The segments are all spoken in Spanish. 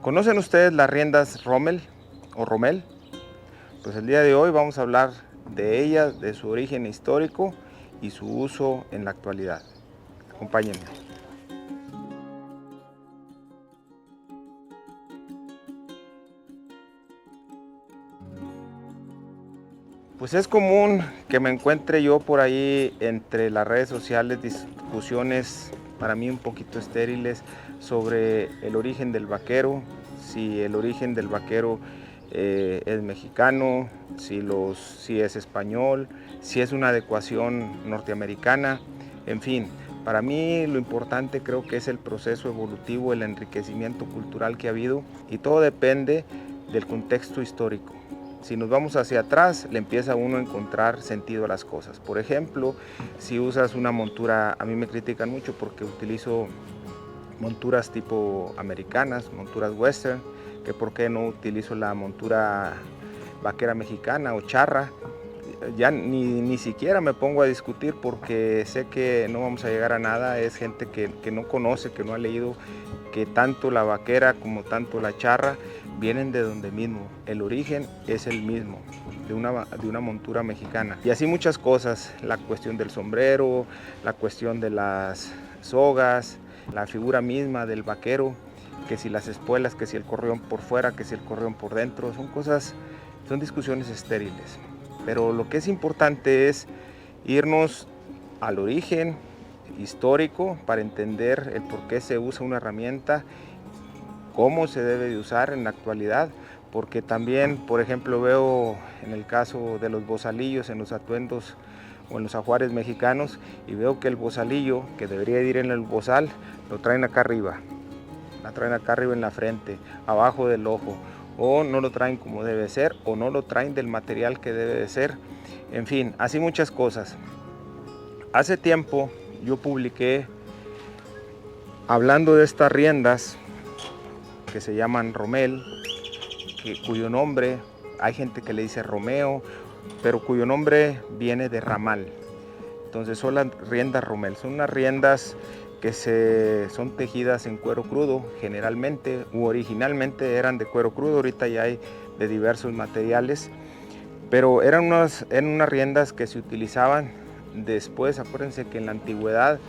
¿Conocen ustedes las riendas Rommel o Rommel? Pues el día de hoy vamos a hablar de ellas, de su origen histórico y su uso en la actualidad. Acompáñenme. Pues es común que me encuentre yo por ahí entre las redes sociales discusiones para mí un poquito estériles sobre el origen del vaquero, si el origen del vaquero es mexicano, si es español, si es una adecuación norteamericana, en fin. Para mí lo importante creo que es el proceso evolutivo, el enriquecimiento cultural que ha habido y todo depende del contexto histórico. Si nos vamos hacia atrás, le empieza uno a encontrar sentido a las cosas. Por ejemplo, si usas una montura, a mí me critican mucho porque utilizo monturas tipo americanas, monturas western, que por qué no utilizo la montura vaquera mexicana o charra. Ya ni siquiera me pongo a discutir porque sé que no vamos a llegar a nada. Es gente que no conoce, que no ha leído, que tanto la vaquera como tanto la charra vienen de donde mismo. El origen es el mismo, de una montura mexicana. Y así muchas cosas, la cuestión del sombrero, la cuestión de las sogas, la figura misma del vaquero, que si las espuelas, que si el correón por fuera, que si el correón por dentro, son discusiones estériles. Pero lo que es importante es irnos al origen histórico para entender el por qué se usa una herramienta, cómo se debe de usar en la actualidad, porque también, por ejemplo, veo en el caso de los bozalillos en los atuendos o en los ajuares mexicanos y veo que el bozalillo, que debería ir en el bozal, lo traen acá arriba, la traen acá arriba en la frente, abajo del ojo, o no lo traen como debe ser, o no lo traen del material que debe de ser. En fin, así muchas cosas. Hace tiempo yo publiqué, hablando de estas riendas que se llaman Rommel, cuyo nombre, hay gente que le dice Romeo, pero cuyo nombre viene de ramal. Entonces son las riendas Rommel, son unas riendas que son tejidas en cuero crudo generalmente, u originalmente eran de cuero crudo, ahorita ya hay de diversos materiales, pero eran unas riendas que se utilizaban después. Acuérdense que en la antigüedad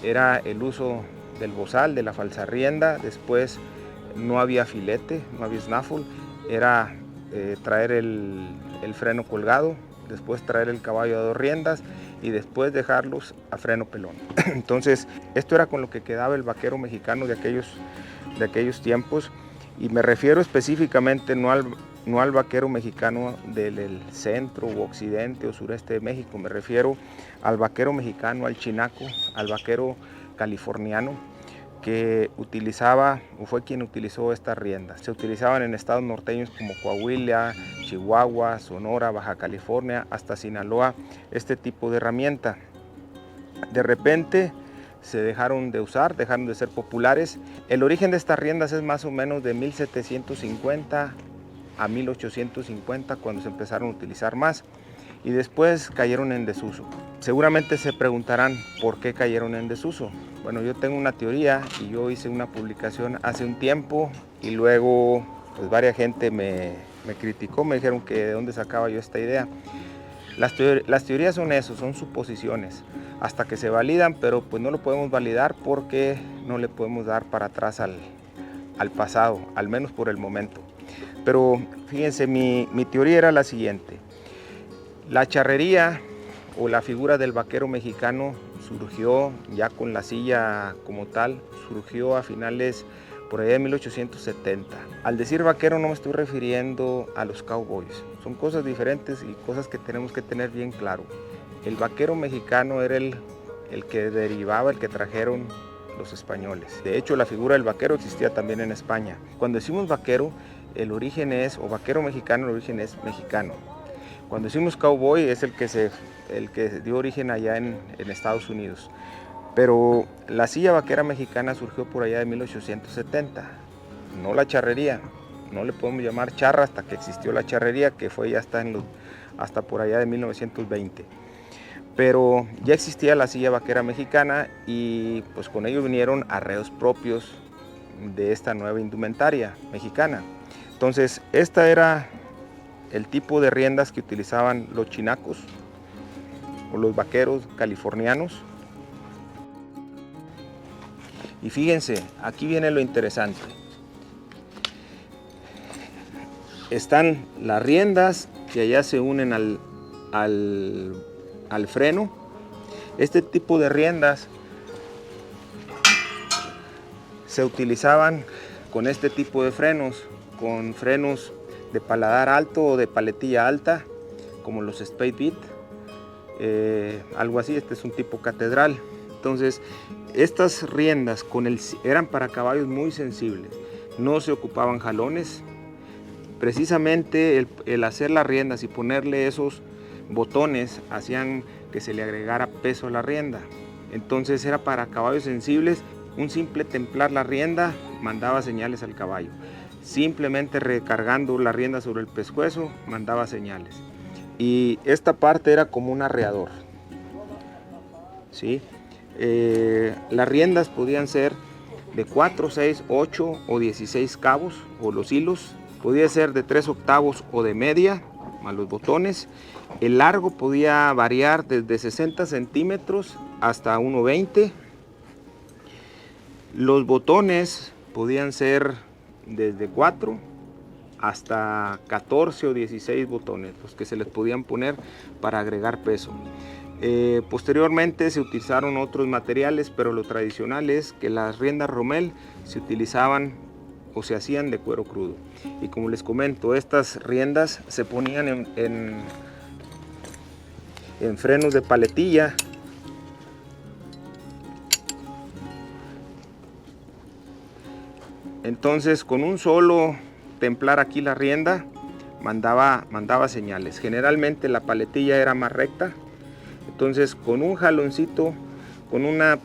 era el uso del bozal, de la falsa rienda, después no había filete, no había snaffle, era traer el freno colgado, después traer el caballo a dos riendas y después dejarlos a freno pelón. Entonces, esto era con lo que quedaba el vaquero mexicano de aquellos tiempos, y me refiero específicamente no al vaquero mexicano del centro o occidente o sureste de México, me refiero al vaquero mexicano, al chinaco, al vaquero californiano, que utilizaba o fue quien utilizó estas riendas. Se utilizaban en estados norteños como Coahuila, Chihuahua, Sonora, Baja California, hasta Sinaloa, este tipo de herramienta. De repente se dejaron de usar, dejaron de ser populares. El origen de estas riendas es más o menos de 1750 a 1850, cuando se empezaron a utilizar más, y después cayeron en desuso. Seguramente se preguntarán por qué cayeron en desuso. Bueno, yo tengo una teoría y yo hice una publicación hace un tiempo y luego pues varias gente me criticó, me dijeron que de dónde sacaba yo esta idea. Las teorías son eso, son suposiciones, hasta que se validan, pero pues no lo podemos validar porque no le podemos dar para atrás al pasado, al menos por el momento. Pero fíjense, mi teoría era la siguiente. La charrería o la figura del vaquero mexicano surgió ya con la silla como tal, surgió a finales por allá de 1870. Al decir vaquero no me estoy refiriendo a los cowboys, son cosas diferentes y cosas que tenemos que tener bien claro. El vaquero mexicano era el que derivaba, el que trajeron los españoles. De hecho, la figura del vaquero existía también en España. Cuando decimos vaquero, el origen es, o vaquero mexicano, el origen es mexicano. Cuando decimos cowboy es el que dio origen allá en Estados Unidos. Pero la silla vaquera mexicana surgió por allá de 1870, no la charrería. No le podemos llamar charra hasta que existió la charrería, que fue ya hasta por allá de 1920. Pero ya existía la silla vaquera mexicana y pues con ello vinieron arreos propios, de esta nueva indumentaria mexicana. Entonces, esta era el tipo de riendas que utilizaban los chinacos o los vaqueros californianos. Y fíjense, aquí viene lo interesante. Están las riendas que allá se unen al freno. Este tipo de riendas se utilizaban con este tipo de frenos, con frenos de paladar alto o de paletilla alta, como los Spade Beat, algo así. Este es un tipo catedral. Entonces, estas riendas eran para caballos muy sensibles, no se ocupaban jalones. Precisamente el hacer las riendas y ponerle esos botones hacían que se le agregara peso a la rienda. Entonces era para caballos sensibles. Un simple templar la rienda mandaba señales al caballo. Simplemente recargando la rienda sobre el pescuezo mandaba señales. Y esta parte era como un arreador, ¿sí? Las riendas podían ser de 4, 6, 8 o 16 cabos, o los hilos. Podía ser de 3 octavos o de media, más los botones. El largo podía variar desde 60 centímetros hasta 1,20. Los botones podían ser desde 4 hasta 14 o 16 botones, los que se les podían poner para agregar peso. Posteriormente se utilizaron otros materiales, pero lo tradicional es que las riendas Rommel se utilizaban o se hacían de cuero crudo. Y como les comento, estas riendas se ponían en frenos de paletilla. Entonces, con un solo templar aquí la rienda mandaba señales. Generalmente la paletilla era más recta. Entonces, con un jaloncito, con una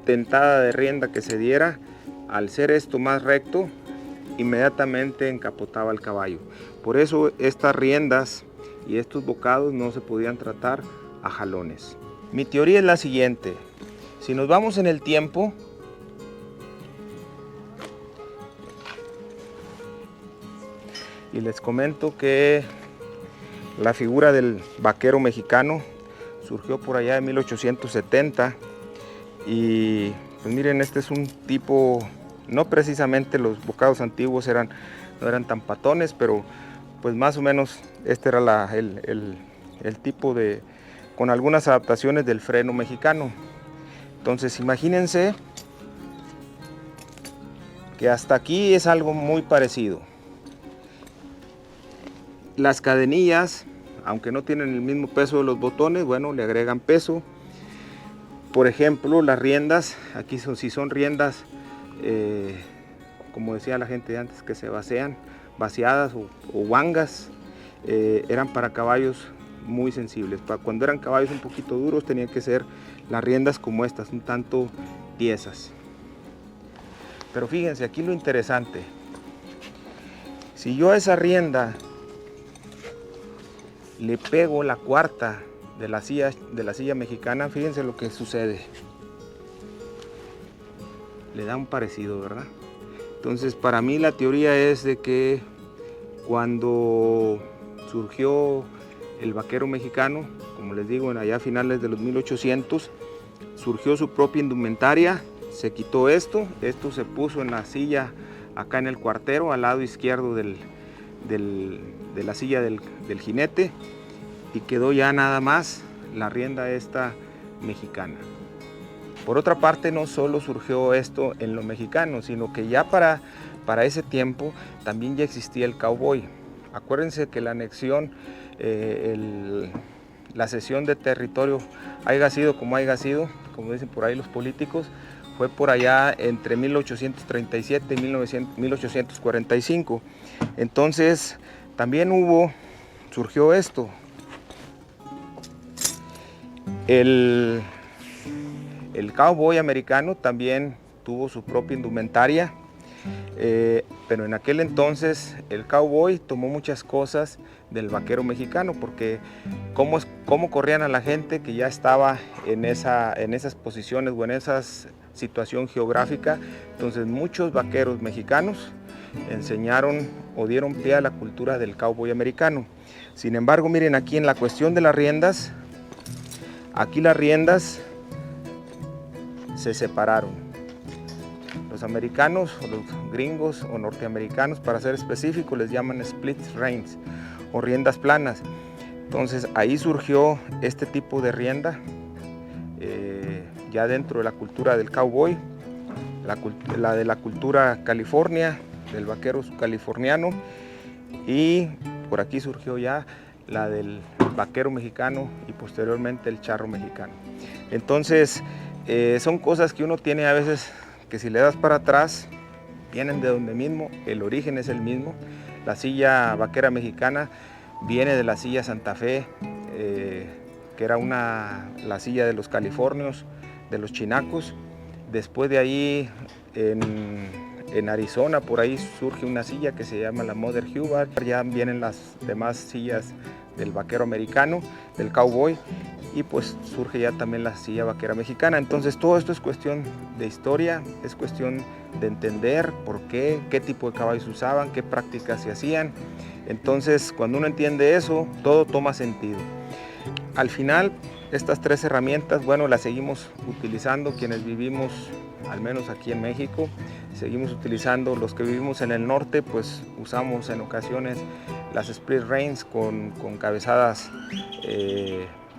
tentada de rienda que se diera, al ser esto más recto, inmediatamente encapotaba el caballo. Por eso estas riendas y estos bocados no se podían tratar a jalones. Mi teoría es la siguiente: si nos vamos en el tiempo, y les comento que la figura del vaquero mexicano surgió por allá en 1870, y pues miren, este es un tipo, no precisamente los bocados antiguos no eran tan patones, pero pues más o menos este era el tipo con algunas adaptaciones del freno mexicano. Entonces imagínense que hasta aquí es algo muy parecido. Las cadenillas, aunque no tienen el mismo peso de los botones, bueno, le agregan peso. Por ejemplo, las riendas, aquí si son riendas, como decía la gente de antes, que se vaciadas o guangas, eran para caballos muy sensibles. Cuando eran caballos un poquito duros, tenían que ser las riendas como estas, un tanto tiesas. Pero fíjense, aquí lo interesante: si yo a esa rienda le pego la cuarta de la silla mexicana, fíjense lo que sucede. Le da un parecido, ¿verdad? Entonces, para mí la teoría es de que cuando surgió el vaquero mexicano, como les digo, allá a finales de los 1800, surgió su propia indumentaria. Se quitó esto se puso en la silla acá en el cuartero, al lado izquierdo de la silla del jinete, y quedó ya nada más la rienda esta mexicana. Por otra parte, no solo surgió esto en lo mexicano, sino que ya para ese tiempo también ya existía el cowboy. Acuérdense que la anexión, la cesión de territorio, haya sido como dicen por ahí los políticos, fue por allá entre 1837 y 1845. Entonces también surgió esto. El cowboy americano también tuvo su propia indumentaria, pero en aquel entonces el cowboy tomó muchas cosas del vaquero mexicano, porque cómo corrían a la gente que ya estaba en esas posiciones o en esas situación geográfica. Entonces muchos vaqueros mexicanos enseñaron o dieron pie a la cultura del cowboy americano. Sin embargo, miren aquí en la cuestión de las riendas, aquí las riendas se separaron. Los americanos, o los gringos o norteamericanos, para ser específico, les llaman split reins o riendas planas. Entonces ahí surgió este tipo de rienda ya dentro de la cultura del cowboy, la de la cultura California, del vaquero californiano, y por aquí surgió ya la del vaquero mexicano y posteriormente el charro mexicano. Entonces son cosas que uno tiene a veces que si le das para atrás vienen de donde mismo, el origen es el mismo. La silla vaquera mexicana viene de la silla Santa Fe, que era la silla de los californios, de los chinacos. Después de ahí en Arizona, por ahí surge una silla que se llama la Mother Hubbard. Ya vienen las demás sillas del vaquero americano, del cowboy, y pues surge ya también la silla vaquera mexicana. Entonces todo esto es cuestión de historia, es cuestión de entender por qué tipo de caballos usaban, qué prácticas se hacían. Entonces cuando uno entiende eso, todo toma sentido. Al final, estas tres herramientas, bueno, las seguimos utilizando quienes vivimos, al menos aquí en México, seguimos utilizando. Los que vivimos en el norte, pues usamos en ocasiones las split reins con cabezadas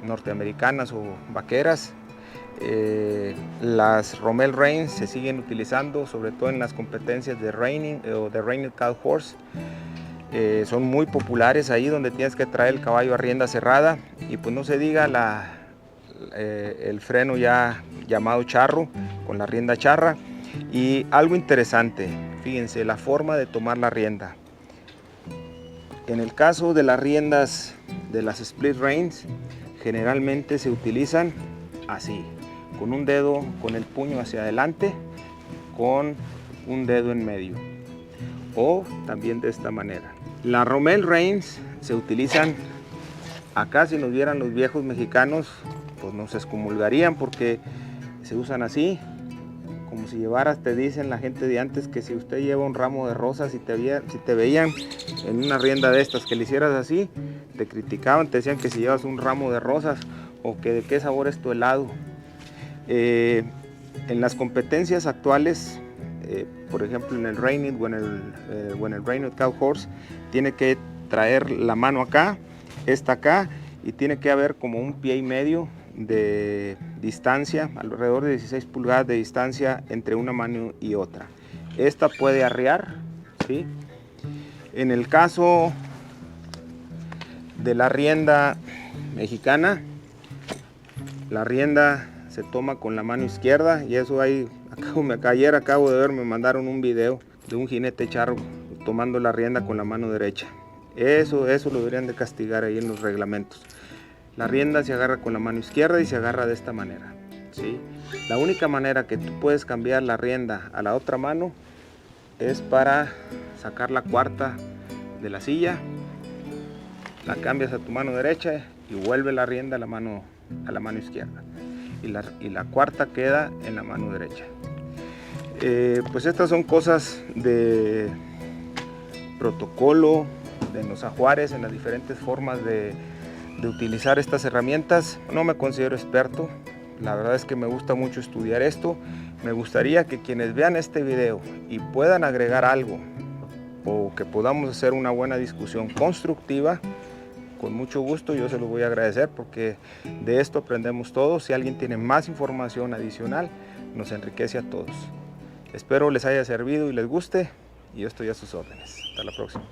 norteamericanas o vaqueras. Las Rommel reins se siguen utilizando, sobre todo en las competencias de reining o de Reigned Cow Horse. Son muy populares ahí donde tienes que traer el caballo a rienda cerrada, y pues no se diga el freno ya llamado charro, con la rienda charra. Y algo interesante, fíjense, la forma de tomar la rienda. En el caso de las riendas de las split reins, generalmente se utilizan así, con un dedo, con el puño hacia adelante, con un dedo en medio, o también de esta manera. Las Rommel reins se utilizan acá. Si nos vieran los viejos mexicanos, pues nos excomulgarían porque se usan así, como si llevaras, te dicen la gente de antes, que si usted lleva un ramo de rosas y si te veían en una rienda de estas que le hicieras así, te criticaban, te decían que si llevas un ramo de rosas o que de qué sabor es tu helado. En las competencias actuales, por ejemplo en el reining o en el Reigned Cow Horse, tiene que traer la mano acá, esta acá, y tiene que haber como un pie y medio de distancia, alrededor de 16 pulgadas de distancia entre una mano y otra. Esta puede arrear, ¿sí? En el caso de la rienda mexicana, la rienda se toma con la mano izquierda, y eso ayer acabo de ver, me mandaron un video de un jinete charro tomando la rienda con la mano derecha. Eso lo deberían de castigar ahí en los reglamentos. La rienda se agarra con la mano izquierda y se agarra de esta manera, ¿sí? La única manera que tú puedes cambiar la rienda a la otra mano es para sacar la cuarta de la silla, la cambias a tu mano derecha y vuelve la rienda a la mano izquierda, y la cuarta queda en la mano derecha. Pues estas son cosas de protocolo de los ajuares, en las diferentes formas de utilizar estas herramientas. No me considero experto, la verdad es que me gusta mucho estudiar esto. Me gustaría que quienes vean este video y puedan agregar algo, o que podamos hacer una buena discusión constructiva, con mucho gusto yo se lo voy a agradecer, porque de esto aprendemos todos. Si alguien tiene más información adicional, nos enriquece a todos. Espero les haya servido y les guste, y yo estoy a sus órdenes. Hasta la próxima.